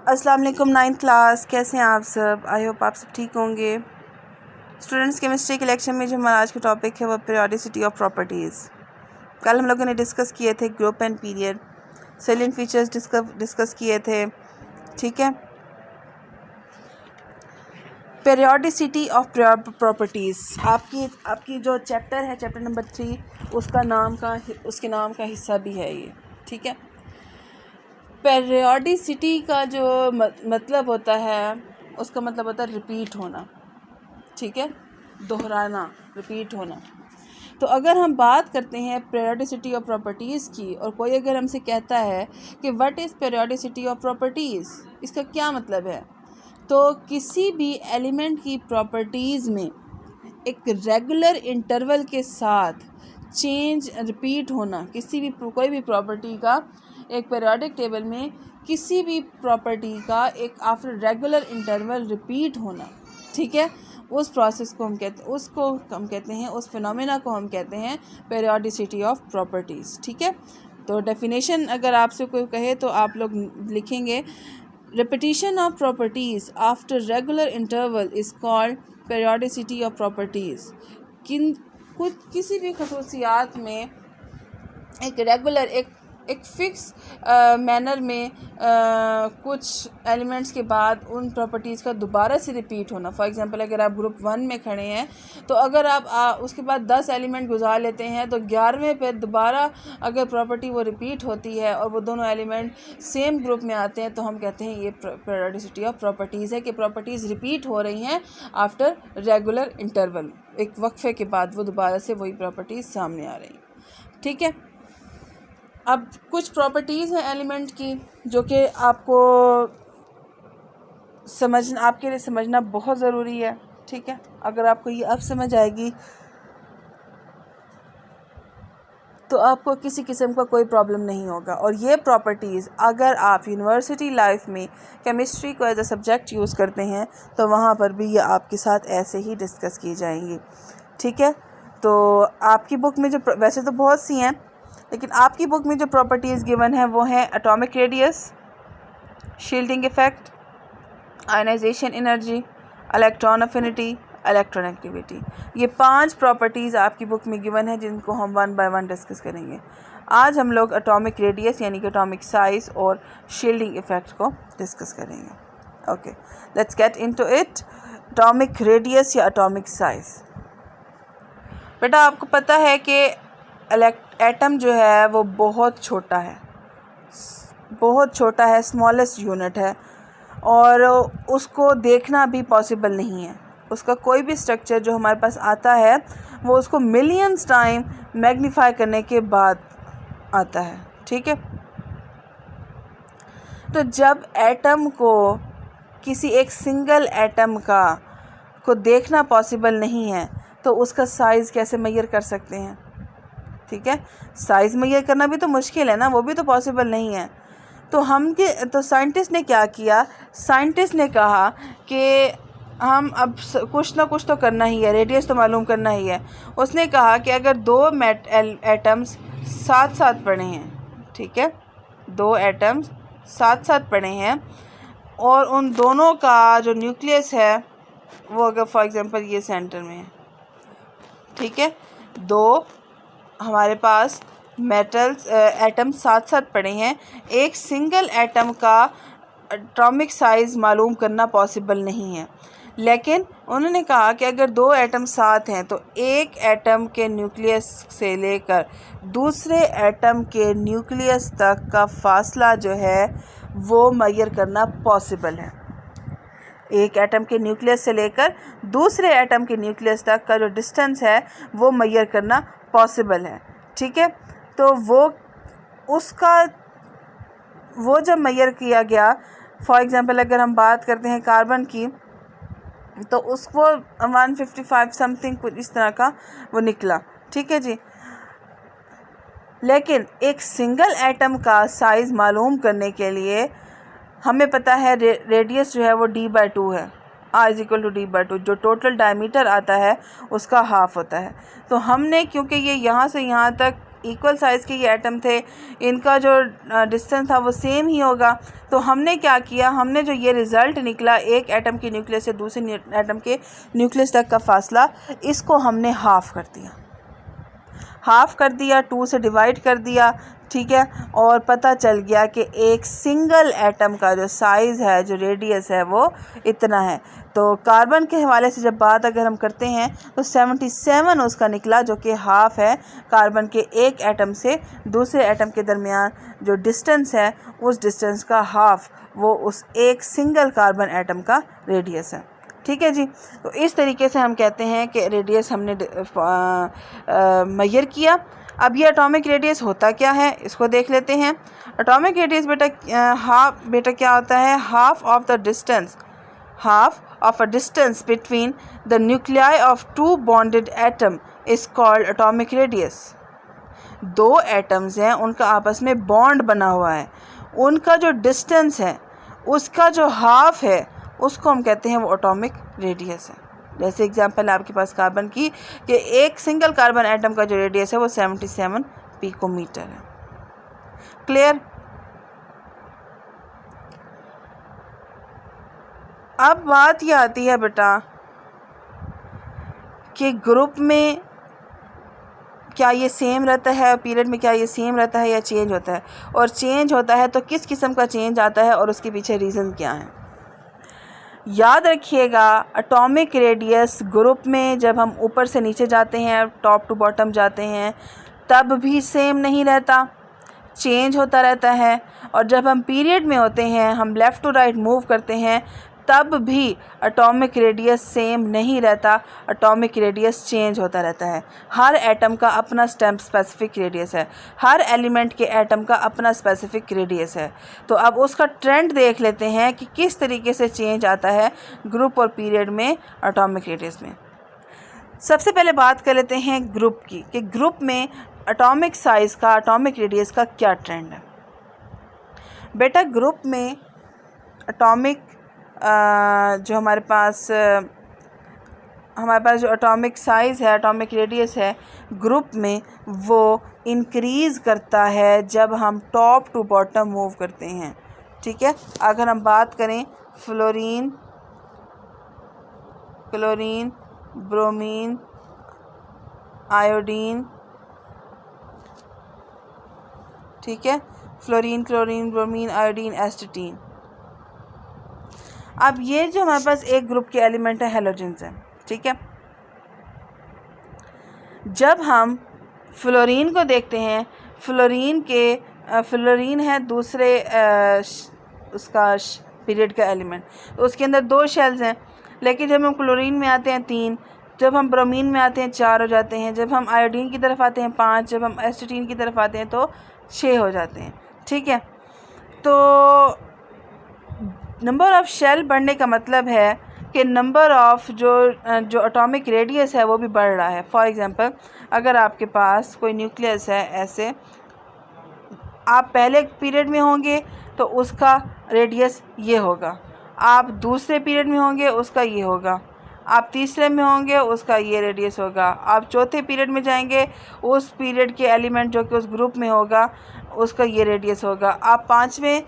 अस्सलाम वालेकुम 9th class, कैसे हैं आप सब? आई होप आप सब ठीक होंगे। स्टूडेंट्स, केमिस्ट्री के लेक्चर में जो हमारा आज का टॉपिक है वो पीरियोडिसिटी ऑफ प्रॉपर्टीज़। कल हम लोगों ने डिस्कस किए थे group and period, salient features discuss किए थे, ठीक है। पीरियोडिसिटी ऑफ प्रॉपर्टीज़ आपकी जो चैप्टर है, चैप्टर नंबर 3, उसके नाम का हिस्सा भी है ये, ठीक है। पीरियोडिसिटी का जो मतलब होता है, उसका मतलब होता है रिपीट होना, ठीक है, दोहराना, रिपीट होना। तो अगर हम बात करते हैं पीरियोडिसिटी ऑफ प्रॉपर्टीज़ की, और कोई अगर हमसे कहता है कि what is periodicity of properties, इसका क्या मतलब है, तो किसी भी एलिमेंट की प्रॉपर्टीज़ में एक रेगुलर इंटरवल के साथ चेंज, रिपीट होना, कोई भी प्रॉपर्टी का एक पीरियोडिक टेबल में किसी भी प्रॉपर्टी का एक आफ्टर रेगुलर इंटरवल रिपीट होना, ठीक है, उस प्रोसेस को हम कहते हैं, उस फिनोमेना को हम कहते हैं पीरियोडिसिटी ऑफ प्रॉपर्टीज़, ठीक है। तो डेफिनेशन अगर आपसे कोई कहे तो आप लोग लिखेंगे, repetition of properties after regular interval is called periodicity of properties। किसी भी खसूसियात में एक रेगुलर एक फिक्स मैनर में कुछ एलिमेंट्स के बाद उन प्रॉपर्टीज़ का दोबारा से रिपीट होना। फॉर एग्जांपल, अगर आप ग्रुप 1 में खड़े हैं तो अगर आप उसके बाद 10 एलिमेंट गुजार लेते हैं तो 11वें पे दोबारा अगर प्रॉपर्टी वो रिपीट होती है और वो दोनों एलिमेंट सेम ग्रुप में आते हैं तो हम कहते हैं ये पीरियोडिसिटी ऑफ प्रॉपर्टीज़ है, कि प्रॉपर्टीज़ रिपीट हो रही हैं आफ्टर रेगुलर इंटरवल, एक वक्फे के बाद वो दोबारा से वही प्रॉपर्टीज़ सामने आ रही हैं, ठीक है। अब कुछ प्रॉपर्टीज़ हैं एलिमेंट की जो कि आपके लिए समझना बहुत ज़रूरी है, ठीक है। अगर आपको ये अब समझ आएगी तो आपको किसी किस्म का कोई प्रॉब्लम नहीं होगा। और ये प्रॉपर्टीज़ अगर आप यूनिवर्सिटी लाइफ में केमिस्ट्री को एज अ सब्जेक्ट यूज़ करते हैं तो वहाँ पर भी ये आपके साथ ऐसे ही डिस्कस की जाएंगी, ठीक है। तो आपकी बुक में जो वैसे तो बहुत सी हैं, लेकिन आपकी बुक में जो प्रॉपर्टीज़ गिवन है वो हैं atomic radius, shielding effect, ionization energy, electron affinity, electron activity. ये 5 प्रॉपर्टीज़ आपकी बुक में गिवन है जिनको हम 1 बाय 1 डिस्कस करेंगे। आज हम लोग एटॉमिक रेडियस यानी कि एटॉमिक साइज़ और शील्डिंग इफ़ेक्ट को डिस्कस करेंगे। Okay, let's get into it. Atomic radius या एटॉमिक साइज़। बेटा, आपको पता है कि एटम जो है वो बहुत छोटा है, स्मॉलेस्ट यूनिट है, और उसको देखना भी पॉसिबल नहीं है। उसका कोई भी स्ट्रक्चर जो हमारे पास आता है वो उसको मिलियंस टाइम मैग्नीफाई करने के बाद आता है, ठीक है। तो जब एटम को, किसी एक सिंगल एटम को देखना पॉसिबल नहीं है तो उसका साइज़ कैसे मेजर कर सकते हैं, ठीक है। साइज़ मेजर करना भी तो मुश्किल है ना, वो भी तो पॉसिबल नहीं है। तो साइंटिस्ट ने क्या किया, साइंटिस्ट ने कहा कि हम अब कुछ ना कुछ तो करना ही है, रेडियस तो मालूम करना ही है। उसने कहा कि अगर 2 एटम्स साथ साथ पड़े हैं, ठीक है, 2 एटम्स साथ साथ पड़े हैं और उन दोनों का जो न्यूक्लियस है वो अगर फॉर एग्जांपल ये सेंटर में है, ठीक है, 2 हमारे पास एटम साथ साथ पड़े हैं, एक सिंगल एटम का एटॉमिक साइज़ मालूम करना पॉसिबल नहीं है। लेकिन उन्होंने कहा कि अगर 2 एटम साथ हैं तो एक एटम के न्यूक्लियस से लेकर दूसरे एटम के न्यूक्लियस तक का फासला जो है वो मेजर करना पॉसिबल है। एक एटम के न्यूक्लियस से लेकर दूसरे एटम के न्यूक्लियस तक का जो डिस्टेंस है वो मेजर करना पॉसिबल है, ठीक है। तो वो जब मेजर किया गया, फॉर एग्जांपल अगर हम बात करते हैं कार्बन की, तो उसको 155 समथिंग कुछ इस तरह का वो निकला, ठीक है जी। लेकिन एक सिंगल एटम का साइज़ मालूम करने के लिए हमें पता है रेडियस जो है वो d/2 है, r=d/2, जो टोटल डायमीटर आता है उसका हाफ होता है। तो हमने, क्योंकि ये यहाँ से यहाँ तक इक्वल साइज़ के ये एटम थे, इनका जो डिस्टेंस था वो सेम ही होगा। तो हमने क्या किया, हमने जो ये रिज़ल्ट निकला एक एटम के न्यूक्लियस से दूसरे एटम के न्यूक्लियस तक का फासला, इसको हमने हाफ़ कर दिया, 2 से डिवाइड कर दिया, ठीक है। और पता चल गया कि एक सिंगल एटम का जो साइज़ है, जो रेडियस है, वो इतना है। तो कार्बन के हवाले से जब बात अगर हम करते हैं तो 77 उसका निकला, जो कि हाफ़ है कार्बन के एक एटम से दूसरे एटम के दरमियान जो डिस्टेंस है, उस डिस्टेंस का हाफ़ वो उस एक सिंगल कार्बन एटम का रेडियस है, ठीक है जी। तो इस तरीके से हम कहते हैं कि रेडियस हमने मेजर किया। अब ये एटॉमिक रेडियस होता क्या है, इसको देख लेते हैं। एटॉमिक रेडियस बेटा क्या होता है, half of a distance between the nuclei of 2 bonded atom is called atomic radius. 2 atoms हैं, उनका आपस में बॉन्ड बना हुआ है, उनका जो डिस्टेंस है उसका जो हाफ है उसको हम कहते हैं वो एटॉमिक रेडियस है। जैसे एग्जांपल आपके पास कार्बन की कि एक सिंगल कार्बन एटम का जो रेडियस है वो 77 पिकोमीटर है। क्लियर। अब बात ये आती है बेटा कि ग्रुप में क्या ये सेम रहता है, पीरियड में क्या ये सेम रहता है या चेंज होता है, और चेंज होता है तो किस किस्म का चेंज आता है और उसके पीछे रीज़न क्या है। याद रखिएगा, एटॉमिक रेडियस ग्रुप में जब हम ऊपर से नीचे जाते हैं, टॉप टू बॉटम जाते हैं, तब भी सेम नहीं रहता, चेंज होता रहता है। और जब हम पीरियड में होते हैं, हम लेफ़्ट टू राइट मूव करते हैं, तब भी एटॉमिक रेडियस सेम नहीं रहता, एटॉमिक रेडियस चेंज होता रहता है। हर एटम का अपना स्पेसिफिक रेडियस है, हर एलिमेंट के एटम का अपना स्पेसिफिक रेडियस है। तो अब उसका ट्रेंड देख लेते हैं कि किस तरीके से चेंज आता है ग्रुप और पीरियड में एटॉमिक रेडियस में। सबसे पहले बात कर लेते हैं ग्रुप की, कि ग्रुप में एटॉमिक साइज़ का, एटॉमिक रेडियस का क्या ट्रेंड है। बेटा ग्रुप में एटॉमिक जो हमारे पास जो एटॉमिक साइज़ है, एटॉमिक रेडियस है ग्रुप में, वो इंक्रीज़ करता है जब हम टॉप टू बॉटम मूव करते हैं, ठीक है। अगर हम बात करें फ्लोरीन, क्लोरीन, ब्रोमीन, आयोडीन, ठीक है, फ्लोरीन, क्लोरीन, ब्रोमीन, आयोडीन, एस्टेटीन। अब ये जो हमारे पास एक ग्रुप के एलिमेंट है हैलोजेंस है, ठीक है। जब हम फ्लोरीन को देखते हैं, फ्लोरीन है दूसरे उसका पीरियड का एलिमेंट, तो उसके अंदर 2 शेल्स हैं। लेकिन जब हम क्लोरीन में आते हैं 3, जब हम ब्रोमीन में आते हैं 4 हो जाते हैं, जब हम आयोडीन की तरफ आते हैं 5, जब हम एस्टेटीन की तरफ आते हैं तो 6 हो जाते हैं, ठीक है। तो नंबर ऑफ़ शेल बढ़ने का मतलब है कि नंबर ऑफ़ जो एटॉमिक रेडियस है वो भी बढ़ रहा है। फॉर एग्ज़ाम्पल, अगर आपके पास कोई न्यूक्लियस है, ऐसे आप पहले पीरियड में होंगे तो उसका रेडियस ये होगा, आप दूसरे पीरियड में होंगे उसका ये होगा, आप तीसरे में होंगे उसका ये रेडियस होगा, आप चौथे पीरियड में जाएंगे उस पीरियड के एलिमेंट जो कि उस ग्रुप में होगा उसका ये रेडियस होगा, आप 5वें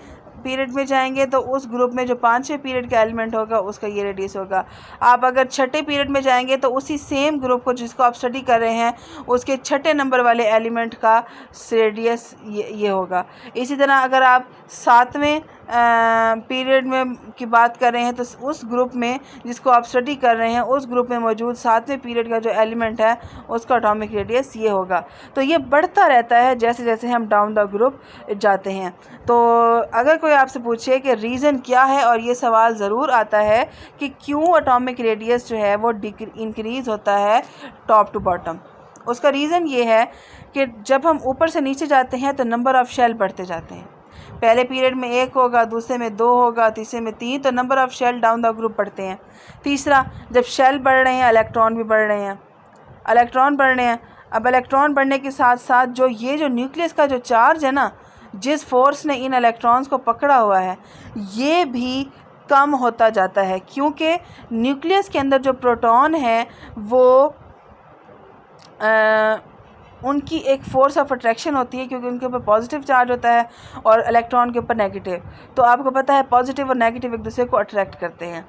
पीरियड में जाएंगे तो उस ग्रुप में जो 5वें पीरियड का एलिमेंट होगा उसका ये रेडियस होगा। आप अगर छठे पीरियड में जाएंगे तो उसी सेम ग्रुप को जिसको आप स्टडी कर रहे हैं उसके छठे नंबर वाले एलिमेंट का रेडियस ये होगा। इसी तरह अगर आप 7वें पीरियड में की बात कर रहे हैं तो उस ग्रुप में जिसको आप स्टडी कर रहे हैं उस ग्रुप में मौजूद 7वें पीरियड का जो एलिमेंट है उसका एटॉमिक रेडियस ये होगा। तो ये बढ़ता रहता है जैसे जैसे हम डाउन द ग्रुप जाते हैं। तो अगर कोई आपसे पूछे कि रीज़न क्या है, और ये सवाल ज़रूर आता है कि क्यों एटॉमिक रेडियस जो है वो इंक्रीज़ होता है टॉप टू बॉटम, उसका रीज़न ये है कि जब हम ऊपर से नीचे जाते हैं तो नंबर ऑफ़ शेल बढ़ते जाते हैं। पहले पीरियड में 1 होगा, दूसरे में 2 होगा, तीसरे में 3, तो number of shell down the group बढ़ते हैं। तीसरा, जब शेल बढ़ रहे हैं इलेक्ट्रॉन भी बढ़ रहे हैं, अब इलेक्ट्रॉन बढ़ने के साथ साथ जो न्यूक्लियस का जो चार्ज है ना, जिस फोर्स ने इन इलेक्ट्रॉन्स को पकड़ा हुआ है ये भी कम होता जाता है, क्योंकि न्यूक्लियस के अंदर जो प्रोटॉन है वो उनकी एक फोर्स ऑफ अट्रैक्शन होती है, क्योंकि उनके ऊपर पॉजिटिव चार्ज होता है और इलेक्ट्रॉन के ऊपर नेगेटिव। तो आपको पता है पॉजिटिव और नेगेटिव एक दूसरे को अट्रैक्ट करते हैं।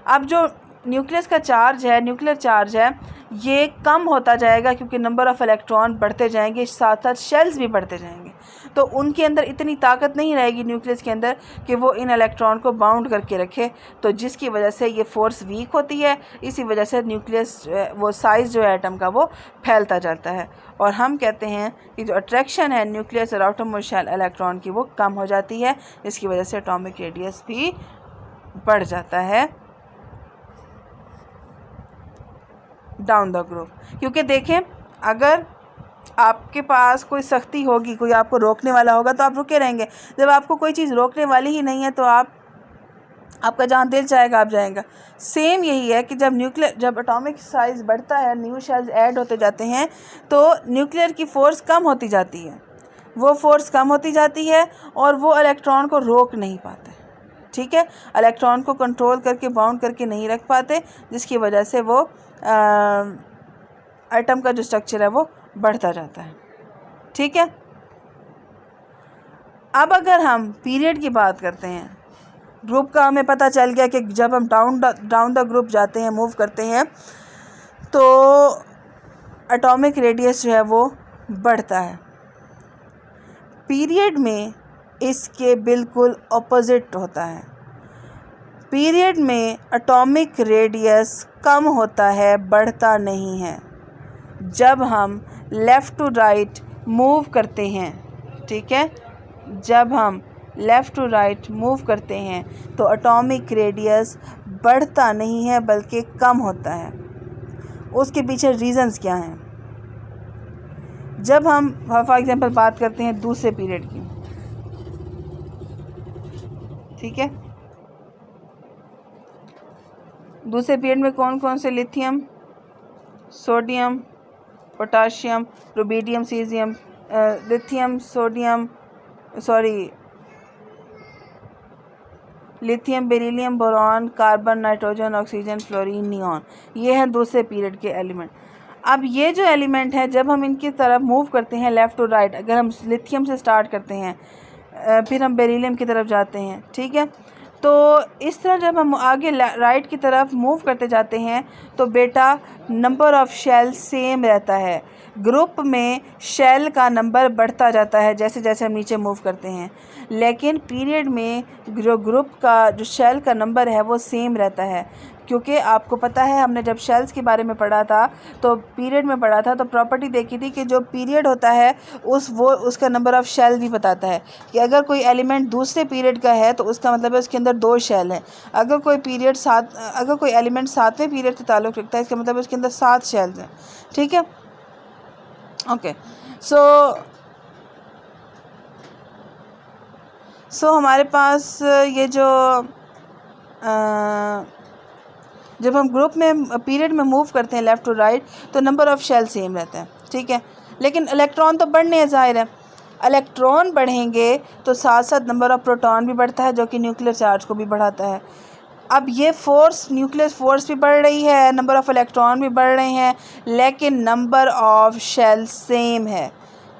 अब जो न्यूक्लियस का चार्ज है, न्यूक्लियर चार्ज है, ये कम होता जाएगा क्योंकि नंबर ऑफ़ इलेक्ट्रॉन बढ़ते जाएंगे, साथ साथ शेल्स भी बढ़ते जाएंगे। तो उनके अंदर इतनी ताकत नहीं रहेगी न्यूक्लियस के अंदर कि वो इन इलेक्ट्रॉन को बाउंड करके रखे, तो जिसकी वजह से ये फोर्स वीक होती है। इसी वजह से न्यूक्लियस वो साइज़ जो है एटम का वो फैलता जाता है, और हम कहते हैं कि जो अट्रैक्शन है न्यूक्लियस और आउटरमोस्ट शेल इलेक्ट्रॉन की वो कम हो जाती है, जिसकी वजह से एटॉमिक रेडियस भी बढ़ जाता है डाउन द ग्रुप। क्योंकि देखें, अगर आपके पास कोई सख्ती होगी, कोई आपको रोकने वाला होगा तो आप रुके रहेंगे। जब आपको कोई चीज़ रोकने वाली ही नहीं है तो आपका जहाँ दिल चाहेगा आप जाएगा। सेम यही है कि जब एटॉमिक साइज़ बढ़ता है, न्यू शेल्स ऐड होते जाते हैं, तो न्यूक्लियर की फ़ोर्स कम होती जाती है। वो फोर्स कम होती जाती है और वो इलेक्ट्रॉन को रोक नहीं पाते, ठीक है, इलेक्ट्रॉन को कंट्रोल करके बाउंड करके नहीं रख पाते, जिसकी वजह से वो एटम का जो स्ट्रक्चर है वो बढ़ता जाता है, ठीक है। अब अगर हम पीरियड की बात करते हैं, ग्रुप का हमें पता चल गया कि जब हम डाउन द ग्रुप जाते हैं, मूव करते हैं, तो एटॉमिक रेडियस जो है वो बढ़ता है। पीरियड में इसके बिल्कुल ऑपोजिट होता है। पीरियड में एटॉमिक रेडियस कम होता है, बढ़ता नहीं है। जब हम लेफ़्ट टू राइट मूव करते हैं, ठीक है, जब हम लेफ़्ट टू राइट मूव करते हैं तो एटॉमिक रेडियस बढ़ता नहीं है बल्कि कम होता है। उसके पीछे रीज़न्स क्या हैं? जब हम फॉर एग्ज़ाम्पल बात करते हैं दूसरे पीरियड की, ठीक है, दूसरे पीरियड में कौन कौन से lithium, sodium, potassium, rubidium, caesium, lithium, beryllium, boron, carbon, nitrogen, oxygen, fluorine, neon, ये हैं दूसरे पीरियड के एलिमेंट। अब ये जो एलिमेंट है, जब हम इनकी तरफ मूव करते हैं लेफ़्ट टू राइट, अगर हम लिथियम से स्टार्ट करते हैं, फिर हम बेरिलियम की तरफ जाते हैं, ठीक है, तो इस तरह जब हम आगे राइट की तरफ मूव करते जाते हैं तो बेटा नंबर ऑफ़ शेल सेम रहता है। ग्रुप में शेल का नंबर बढ़ता जाता है जैसे जैसे हम नीचे मूव करते हैं, लेकिन पीरियड में जो ग्रुप का जो शेल का नंबर है वो सेम रहता है। क्योंकि आपको पता है, हमने जब शेल्स के बारे में पढ़ा था तो पीरियड में पढ़ा था, तो प्रॉपर्टी देखी थी कि जो पीरियड होता है उसका नंबर ऑफ़ शेल भी बताता है कि अगर कोई एलिमेंट दूसरे पीरियड का है तो उसका मतलब है उसके अंदर 2 शेल हैं। अगर कोई एलिमेंट 7वें पीरियड से ताल्लुक़ रखता है, इसका मतलब उसके अंदर 7 शेल्स हैं, ठीक है, ओके। सो हमारे पास ये जो जब हम ग्रुप में पीरियड में मूव करते हैं लेफ़्ट टू राइट तो नंबर ऑफ़ शेल सेम रहता है, ठीक है, लेकिन इलेक्ट्रॉन तो बढ़ने हैं, ज़ाहिर है इलेक्ट्रॉन बढ़ेंगे तो साथ साथ नंबर ऑफ़ प्रोटॉन भी बढ़ता है, जो कि न्यूक्लियर चार्ज को भी बढ़ाता है। अब ये फोर्स, न्यूक्लियर फोर्स भी बढ़ रही है, नंबर ऑफ़ इलेक्ट्रॉन भी बढ़ रहे हैं, लेकिन नंबर ऑफ़ शेल सेम है,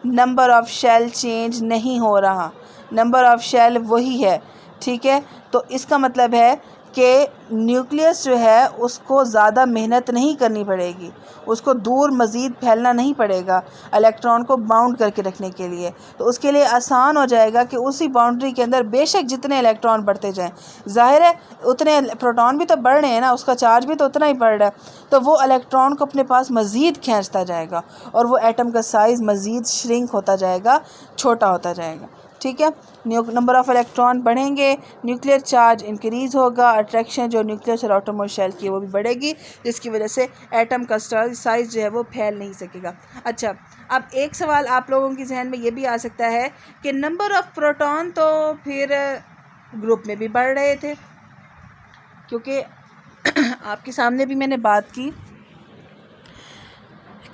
नंबर ऑफ़ शेल चेंज नहीं हो रहा, नंबर ऑफ़ शेल वही है, ठीक है। तो इसका मतलब है कि न्यूक्लियस जो है उसको ज़्यादा मेहनत नहीं करनी पड़ेगी, उसको दूर मज़ीद फैलना नहीं पड़ेगा इलेक्ट्रॉन को बाउंड करके रखने के लिए। तो उसके लिए आसान हो जाएगा कि उसी बाउंड्री के अंदर बेशक जितने इलेक्ट्रॉन बढ़ते जाएं, ज़ाहिर है उतने प्रोटॉन भी तो बढ़ रहे हैं ना, उसका चार्ज भी तो उतना ही बढ़ रहा है, तो वो इलेक्ट्रॉन को अपने पास मज़ीद खींचता जाएगा और वो एटम का साइज़ मज़ीद श्रिंक होता जाएगा, छोटा होता जाएगा, ठीक है। नंबर ऑफ़ इलेक्ट्रॉन बढ़ेंगे, न्यूक्लियर चार्ज इंक्रीज़ होगा, अट्रैक्शन जो न्यूक्लियस और आउटरमोस्ट शेल की है वो भी बढ़ेगी, जिसकी वजह से एटम का साइज़ जो है वो फैल नहीं सकेगा। अच्छा, अब एक सवाल आप लोगों के जहन में ये भी आ सकता है कि नंबर ऑफ़ प्रोटॉन तो फिर ग्रुप में भी बढ़ रहे थे, क्योंकि आपके सामने भी मैंने बात की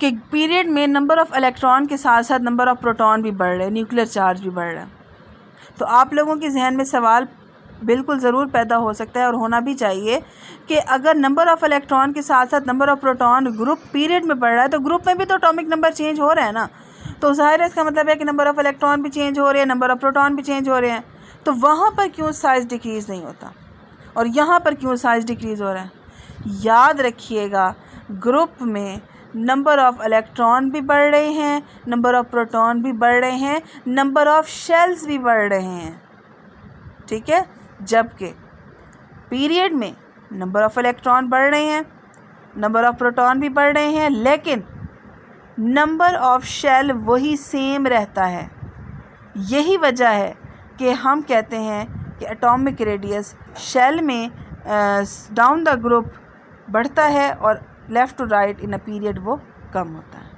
कि पीरियड में नंबर ऑफ़ इलेक्ट्रॉन के साथ साथ नंबर ऑफ़ प्रोटॉन भी बढ़ रहे हैं, न्यूक्लियर चार्ज भी बढ़ रहा है। तो आप लोगों के जहन में सवाल बिल्कुल ज़रूर पैदा हो सकता है और होना भी चाहिए कि अगर नंबर ऑफ़ इलेक्ट्रॉन के साथ साथ number of proton group period में बढ़ रहा है तो ग्रुप में भी तो एटॉमिक नंबर चेंज हो रहा है ना, तो ज़ाहिर है इसका मतलब है कि नंबर ऑफ़ इलेक्ट्रॉन भी चेंज हो रहे हैं, नंबर ऑफ़ प्रोटॉन भी चेंज हो रहे हैं। तो वहाँ पर क्यों साइज़ डिक्रीज़ नहीं होता और यहाँ पर क्यों साइज़ डिक्रीज़ हो रहा है? याद रखिएगा, ग्रुप में नंबर ऑफ़ इलेक्ट्रॉन भी बढ़ रहे हैं, नंबर ऑफ़ प्रोटॉन भी बढ़ रहे हैं, नंबर ऑफ़ शेल्स भी बढ़ रहे हैं, ठीक है। जबकि पीरियड में नंबर ऑफ़ इलेक्ट्रॉन बढ़ रहे हैं, नंबर ऑफ़ प्रोटॉन भी बढ़ रहे हैं, लेकिन नंबर ऑफ़ शेल वही सेम रहता है। यही वजह है कि हम कहते हैं कि एटॉमिक रेडियस शेल में डाउन द ग्रुप बढ़ता है और left to right in a period वो कम होता है।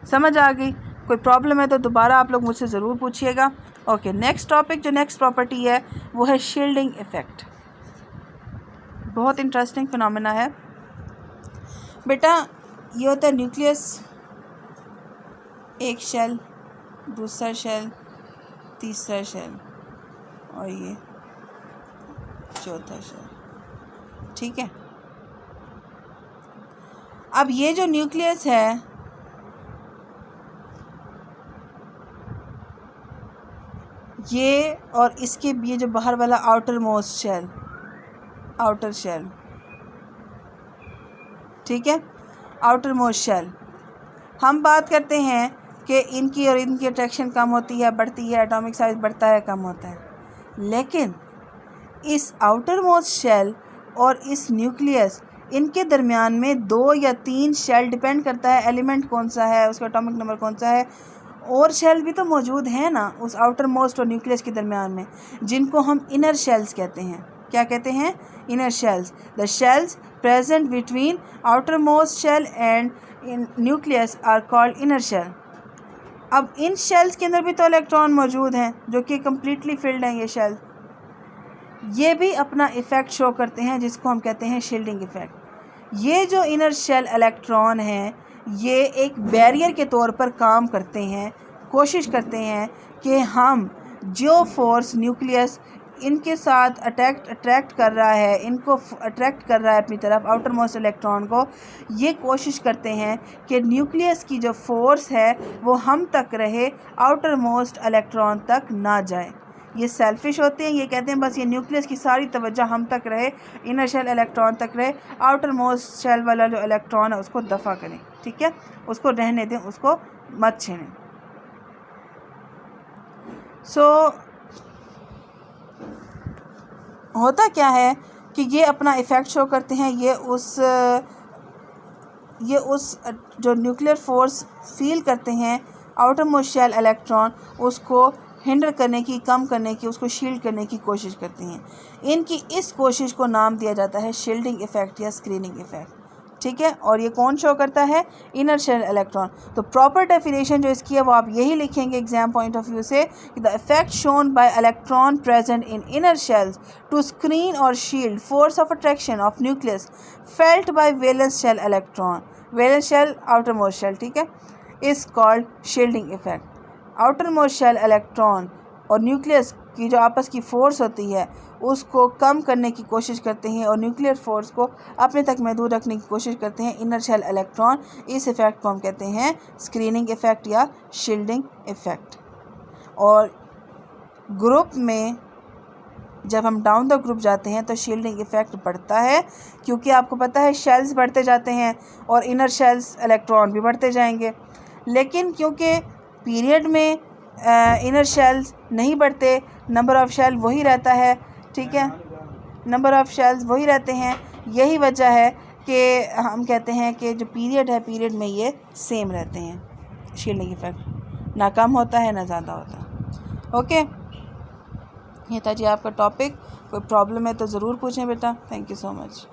समझ आ गई? कोई प्रॉब्लम है तो दोबारा आप लोग मुझसे ज़रूर पूछिएगा। ओके, नेक्स्ट टॉपिक, जो नेक्स्ट प्रॉपर्टी है वो है शील्डिंग इफ़ेक्ट। बहुत इंटरेस्टिंग फिनोमेना है बेटा। ये होता है न्यूक्लियस, एक शेल, दूसरा शेल, तीसरा शेल और ये चौथा शेल, ठीक है। अब ये जो न्यूक्लियस है ये और इसके ये जो बाहर वाला outer most shell, outer shell, ठीक है, आउटर मोस्ट शेल, हम बात करते हैं कि इनकी और इनकी अट्रैक्शन कम होती है, बढ़ती है, एटॉमिक साइज़ बढ़ता है, कम होता है। लेकिन इस आउटर मोस्ट शेल और इस न्यूक्लियस, इनके दरमियान में 2 या 3 शेल, डिपेंड करता है एलिमेंट कौन सा है, उसका एटॉमिक नंबर कौन सा है, और शेल भी तो मौजूद है ना उस आउटर मोस्ट और न्यूक्लियस के दरमियान में, जिनको हम इनर शेल्स कहते हैं। क्या कहते हैं? Inner shells. The shells present between outer most shell and nucleus are called inner shell. अब इन शेल्स के अंदर भी तो इलेक्ट्रॉन मौजूद हैं जो कि कम्प्लीटली फिल्ड हैं। ये शेल ये भी अपना इफ़ेक्ट शो करते हैं जिसको हम कहते हैं शील्डिंग इफ़ेक्ट। ये जो इनर शेल इलेक्ट्रॉन हैं ये एक बैरियर के तौर पर काम करते हैं, कोशिश करते हैं कि हम जो फोर्स न्यूक्लियस इनके साथ अट्रैक्ट कर रहा है, इनको अट्रैक्ट कर रहा है अपनी तरफ, आउटर मोस्ट इलेक्ट्रॉन को, ये कोशिश करते हैं कि न्यूक्लियस की जो फोर्स है वो हम तक रहे, आउटर मोस्ट इलेक्ट्रॉन तक ना जाए। ये सेल्फिश होते हैं, ये कहते हैं बस ये न्यूक्लियस की सारी तवज्जो हम तक रहे, इनर शेल इलेक्ट्रॉन तक रहे, आउटर मोस्ट शेल वाला जो इलेक्ट्रॉन है उसको दफ़ा करें, ठीक है, उसको रहने दें, उसको मत छेड़ें। होता क्या है कि ये अपना इफ़ेक्ट शो करते हैं, ये उस जो न्यूक्लियर फोर्स फील करते हैं आउटर मोस्ट शेल इलेक्ट्रॉन, उसको हिंडर करने की, कम करने की, उसको शील्ड करने की कोशिश करती हैं। इनकी इस कोशिश को नाम दिया जाता है शील्डिंग इफ़ेक्ट या स्क्रीनिंग इफ़ेक्ट, ठीक है। और ये कौन शो करता है? Inner shell electron. तो प्रॉपर डेफिनेशन जो इसकी है वो आप यही लिखेंगे एग्जाम पॉइंट ऑफ व्यू से कि the effect shown by electron present in inner shells to screen और shield force of attraction of nucleus felt by valence shell electron, valence shell outer most shell, ठीक है, is called shielding effect. Outer most shell electron और nucleus की जो आपस की force होती है उसको कम करने की कोशिश करते हैं और न्यूक्लियर फोर्स को अपने तक महदूद रखने की कोशिश करते हैं इनर शेल इलेक्ट्रॉन। इस इफ़ेक्ट को हम कहते हैं स्क्रीनिंग इफ़ेक्ट या शील्डिंग इफ़ेक्ट। और ग्रुप में जब हम डाउन द ग्रुप जाते हैं तो शील्डिंग इफ़ेक्ट बढ़ता है, क्योंकि आपको पता है शेल्स बढ़ते जाते हैं और इनर शेल्स इलेक्ट्रॉन भी बढ़ते जाएंगे। लेकिन क्योंकि पीरियड में इनर शेल्स नहीं बढ़ते, नंबर ऑफ़ शेल वही रहता है, ठीक है, नंबर ऑफ़ शेल्स वही रहते हैं। यही वजह है कि हम कहते हैं कि जो पीरियड है, पीरियड में ये सेम रहते हैं, शील्डिंग इफ़ेक्ट ना कम होता है ना ज़्यादा होता। ओके, ये था जी आपका टॉपिक। कोई प्रॉब्लम है तो ज़रूर पूछें बेटा। Thank you so much.